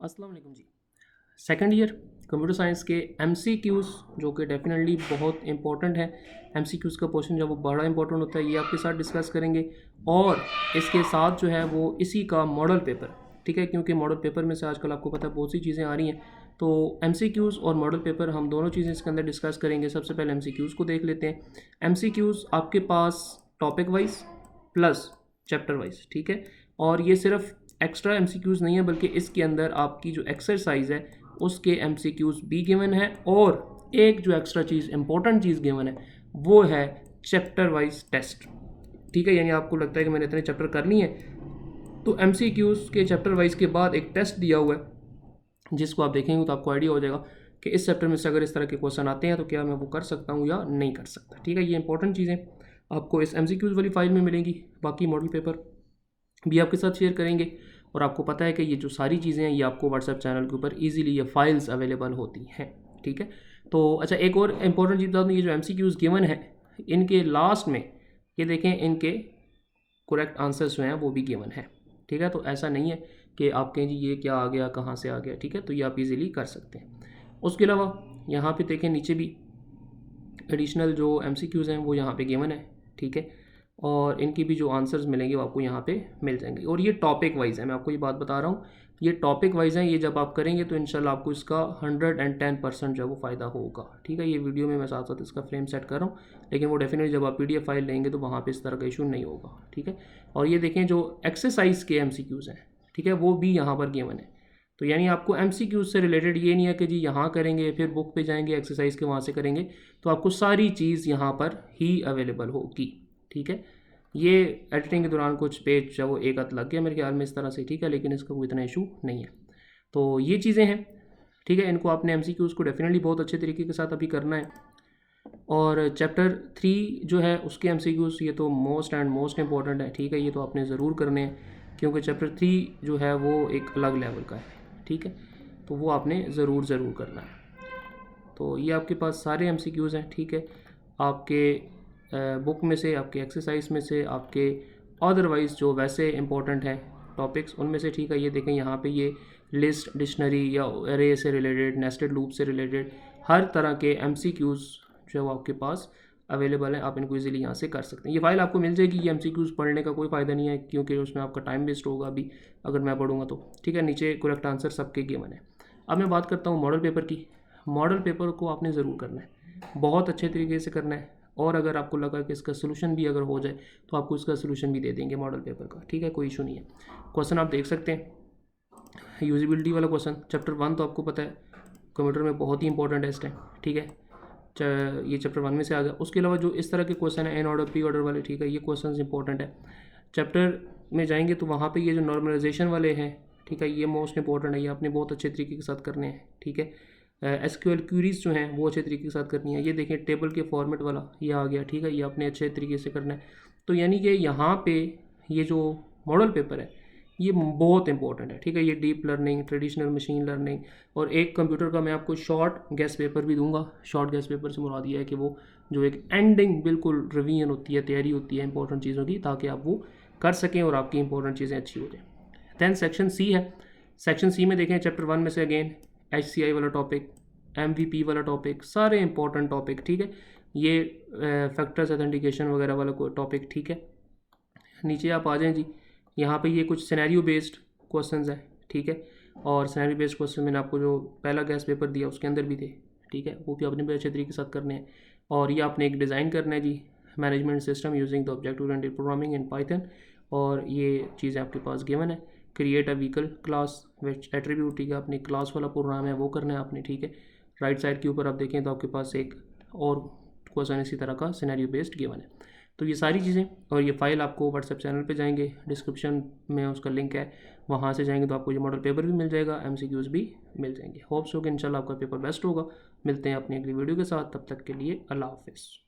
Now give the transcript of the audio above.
अस्सलाम वालेकुम जी। Second year computer science के एमसीक्यूज़ जो कि डेफिनेटली बहुत इंपॉर्टेंट है। एमसीक्यूज़ का पोर्शन जब वो बड़ा इंपॉर्टेंट होता है ये आपके साथ डिस्कस करेंगे और इसके साथ जो है वो इसी का मॉडल पेपर, ठीक है, क्योंकि मॉडल पेपर में से आजकल आपको पता है बहुत सी चीज़ें आ रही हैं। तो एमसीक्यूज़ और मॉडल पेपर हम दोनों चीज़ें इसके अंदर डिस्कस करेंगे। सबसे पहले एमसीक्यूज़ को देख लेते हैं। एमसीक्यूज़ आपके पास topic wise plus chapter wise, ठीक है, और ये सिर्फ एक्स्ट्रा एमसीक्यूज़ नहीं है बल्कि इसके अंदर आपकी जो एक्सरसाइज है उसके एमसीक्यूज़ भी गिवन है और एक जो एक्स्ट्रा चीज़ इंपॉर्टेंट चीज़ गिवन है वो है चैप्टर वाइज टेस्ट, ठीक है। यानी आपको लगता है कि मैंने इतने चैप्टर करनी है तो एमसीक्यूज़ के चैप्टर वाइज के बाद एक टेस्ट दिया हुआ है जिसको आप देखेंगे तो आपको आइडिया हो जाएगा कि इस चैप्टर में से अगर इस तरह के क्वेश्चन आते हैं तो क्या मैं वो कर सकता हूँ या नहीं कर सकता, ठीक है। ये इंपॉर्टेंट चीज़ें आपको इस एमसीक्यूज़ वाली फाइल में मिलेंगी। बाकी मॉडल पेपर भी आपके साथ शेयर करेंगे और आपको पता है कि ये जो सारी चीज़ें हैं ये आपको व्हाट्सएप चैनल के ऊपर इजीली ये फाइल्स अवेलेबल होती हैं, ठीक है। तो अच्छा, एक और इंपॉर्टेंट चीज़ बता दूँ, ये जो एमसीक्यूज़ गिवन है इनके लास्ट में ये देखें इनके करेक्ट आंसर्स जो हैं वो भी गिवन है, ठीक है। तो ऐसा नहीं है कि आप कहें जी ये क्या आ गया, कहाँ से आ गया, ठीक है। तो ये आप इजीली कर सकते हैं। उसके अलावा यहाँ पे देखें नीचे भी एडिशनल जो एमसीक्यूज़ हैं वो यहाँ पे गिवन है, ठीक है, और इनकी भी जो आंसर्स मिलेंगे वो आपको यहाँ पे मिल जाएंगे। और ये टॉपिक वाइज है, मैं आपको ये बात बता रहा हूँ, ये टॉपिक वाइज है। ये जब आप करेंगे तो इंशाल्लाह आपको इसका 110% जो है वो फ़ायदा होगा, ठीक है। ये वीडियो में मैं साथ साथ इसका फ्रेम सेट कर रहा हूँ, लेकिन वो डेफिनेटली जब आप PDF फाइल लेंगे तो वहाँ पर इस तरह का इशू नहीं होगा, ठीक है। और ये देखें जो एक्सरसाइज के MCQs हैं, ठीक है, वो भी यहाँ पर गिवन है। तो यानी आपको MCQs से रिलेटेड ये नहीं है कि जी यहाँ करेंगे फिर बुक पे जाएंगे एक्सरसाइज के वहाँ से करेंगे, तो आपको सारी चीज़ यहाँ पर ही अवेलेबल होगी, ठीक है। ये एडिटिंग के दौरान कुछ पेज जो वो एक आध लग गया मेरे ख्याल में इस तरह से, ठीक है, लेकिन इसका कोई इतना इशू नहीं है। तो ये चीज़ें हैं, ठीक है। इनको आपने MCQs को डेफिनेटली बहुत अच्छे तरीके के साथ अभी करना है। और चैप्टर 3 जो है उसके MCQs ये तो मोस्ट एंड मोस्ट इंपॉर्टेंट है, ठीक है। ये तो आपने ज़रूर करने हैं क्योंकि चैप्टर 3 जो है वो एक अलग लेवल का है, ठीक है। तो वो आपने ज़रूर करना है। तो ये आपके पास सारे MCQs हैं, ठीक है, आपके बुक में से, आपके एक्सरसाइज में से, आपके अदरवाइज़ जो वैसे इंपॉर्टेंट हैं टॉपिक्स उनमें से, ठीक है। ये देखें यहाँ पे ये लिस्ट, डिक्शनरी या एरे से रिलेटेड, नेस्टेड लूप से रिलेटेड हर तरह के MCQs जो है वो आपके पास अवेलेबल है। आप इनको इजीली यहाँ से कर सकते हैं। ये फाइल आपको मिल जाएगी। ये MCQs पढ़ने का कोई फ़ायदा नहीं है क्योंकि उसमें आपका टाइम वेस्ट होगा अभी अगर मैं पढ़ूँगा तो, ठीक है। नीचे करेक्ट आंसर सबके गिवन है। अब मैं बात करता हूँ मॉडल पेपर की। मॉडल पेपर को आपने ज़रूर करना है, बहुत अच्छे तरीके से करना है। और अगर आपको लगा कि इसका सोल्यूशन भी अगर हो जाए तो आपको इसका सोल्यूशन भी दे देंगे मॉडल पेपर का, ठीक है, कोई इशू नहीं है। क्वेश्चन आप देख सकते हैं। यूजिबिलिटी वाला क्वेश्चन चैप्टर 1 तो आपको पता है कंप्यूटर में बहुत ही इंपॉर्टेंट है इस टाइम, ठीक है। ये चैप्टर 1 में से आ गया। उसके अलावा जो इस तरह के क्वेश्चन है एन ऑर्डर, पी ऑर्डर वाले, ठीक है, ये क्वेश्चन इंपॉर्टेंट है। चैप्टर में जाएंगे तो वहाँ पर ये जो नॉर्मलाइजेशन वाले हैं, ठीक है, ये मोस्ट इंपॉर्टेंट है। ये आपने बहुत अच्छे तरीके के साथ करने हैं, ठीक है। SQL क्यूरीज जो हैं वो अच्छे तरीके के साथ करनी है। ये देखें टेबल के फॉर्मेट वाला ये आ गया, ठीक है, ये आपने अच्छे तरीके से करना है। तो यानी कि यहाँ पे ये जो मॉडल पेपर है ये बहुत इंपॉर्टेंट है, ठीक है। ये deep learning, traditional machine learning और एक कंप्यूटर का मैं आपको शॉर्ट गेस पेपर भी दूंगा। शॉर्ट गेस पेपर से मुराद ये है कि वो जो एक एंडिंग बिल्कुल रिवीजन होती है, तैयारी होती है इंपॉर्टेंट चीज़ों की, ताकि आप वो कर सकें और आपकी इंपॉर्टेंट चीज़ें अच्छी हो जाएँ। दैन सेक्शन C है। सेक्शन C में देखें चैप्टर 1 में से अगेन HCI वाला टॉपिक, MVP वाला टॉपिक, सारे इंपॉर्टेंट टॉपिक, ठीक है। ये फैक्टर्स ऑथेंटिकेशन वगैरह वाला कोई टॉपिक, ठीक है। नीचे आप आ जाएं जी, यहाँ पे ये कुछ सिनेरियो बेस्ड क्वेश्चंस हैं, ठीक है। और सिनेरियो बेस्ड क्वेश्चन मैंने आपको जो पहला गैस पेपर दिया उसके अंदर भी थे, ठीक है, वो भी आपने भी अच्छे तरीके के साथ करने हैं। और ये आपने एक डिज़ाइन करना है जी, management system using the object oriented programming in Python, और ये चीज़ें आपके पास गिवन है। Create a vehicle class which attribute, ठीक है, अपनी क्लास वाला प्रोग्राम है वो करना है आपने, ठीक है। राइट साइड के ऊपर आप देखें तो आपके पास एक और क्वेश्चन इसी तरह का सिनेरियो बेस्ड गिवन है। तो ये सारी चीज़ें और ये फाइल आपको व्हाट्सएप चैनल पे जाएंगे, डिस्क्रिप्शन में उसका लिंक है, वहाँ से जाएंगे तो आपको ये मॉडल पेपर भी मिल जाएगा, MCQs भी मिल जाएंगे। होप्स हो कि इंशाल्लाह आपका पेपर बेस्ट होगा। मिलते हैं अपनी अगली वीडियो के साथ, तब तक के लिए अल्लाह हाफिज़।